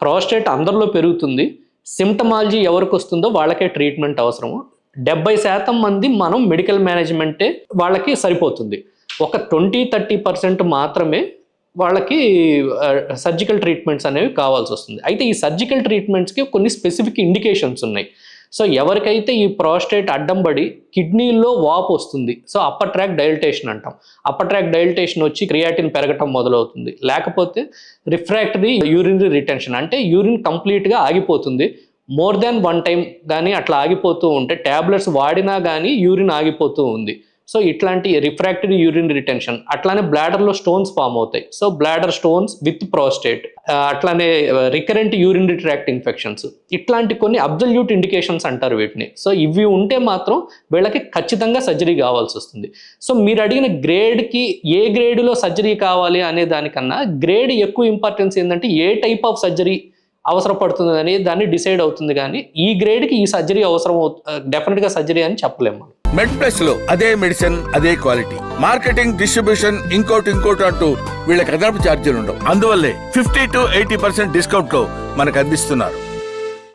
Prostate అందరిలో పెరుగుతుంది. సిమ్టమాలజీ ఎవరికి వస్తుందో వాళ్ళకే ట్రీట్మెంట్ అవసరము. 70% మంది మనం మెడికల్ మేనేజ్మెంటే వాళ్ళకి సరిపోతుంది. ఒక 20-30% మాత్రమే వాళ్ళకి సర్జికల్ ట్రీట్మెంట్స్ అనేవి కావాల్సి వస్తుంది. అయితే ఈ సర్జికల్ ట్రీట్మెంట్స్కి కొన్ని స్పెసిఫిక్ ఇండికేషన్స్ ఉన్నాయి. సో ఎవరికైతే ఈ ప్రోస్టేట్ అడ్డం పడి కిడ్నీలో వాపు వస్తుంది, సో అప్పర్ ట్రాక్ డైలటేషన్ అంటాం. అప్పర్ ట్రాక్ డైలటేషన్ వచ్చి క్రియాటిన్ పెరగటం మొదలవుతుంది. లేకపోతే రిఫ్రాక్టరీ యూరినరీ రిటెన్షన్, అంటే యూరిన్ కంప్లీట్గా ఆగిపోతుంది. మోర్ దాన్ 1 టైం కానీ అట్లా ఆగిపోతూ ఉంటే, ట్యాబ్లెట్స్ వాడినా కానీ యూరిన్ ఆగిపోతూ ఉంది. సో ఇట్లాంటి రిఫ్రాక్టరీ యూరిన్ రిటెన్షన్, అట్లానే బ్లాడర్లో స్టోన్స్ ఫామ్ అవుతాయి. So bladder stones with prostate, అట్లానే రికరెంట్ యూరినరీ ట్రాక్ట్ ఇన్ఫెక్షన్స్, ఇట్లాంటి కొన్ని అబ్జల్యూట్ ఇండికేషన్స్ అంటారు వీటిని. సో ఇవి ఉంటే మాత్రం వీళ్ళకి ఖచ్చితంగా సర్జరీ కావాల్సి వస్తుంది. సో మీరు అడిగిన గ్రేడ్కి ఏ గ్రేడ్లో సర్జరీ కావాలి అనే దానికన్నా గ్రేడ్ ఎక్కువ ఇంపార్టెన్స్ ఏంటంటే ఏ టైప్ ఆఫ్ సర్జరీ అవసరపడుతుంది అని దాన్ని డిసైడ్ అవుతుంది. కానీ ఈ గ్రేడ్కి ఈ సర్జరీ అవసరం డెఫినెట్గా సర్జరీ అని చెప్పలేము మనం. మెడ్ ప్లస్ లో అదే మెడిసిన్, అదే క్వాలిటీ, మార్కెటింగ్, డిస్ట్రిబ్యూషన్, ఇంకోటి అంటూ వీళ్ళకి అదనపు ఛార్జీలు ఉండవు. అందువల్లే 50-80% డిస్కౌంట్ లో మనకు అందిస్తున్నారు.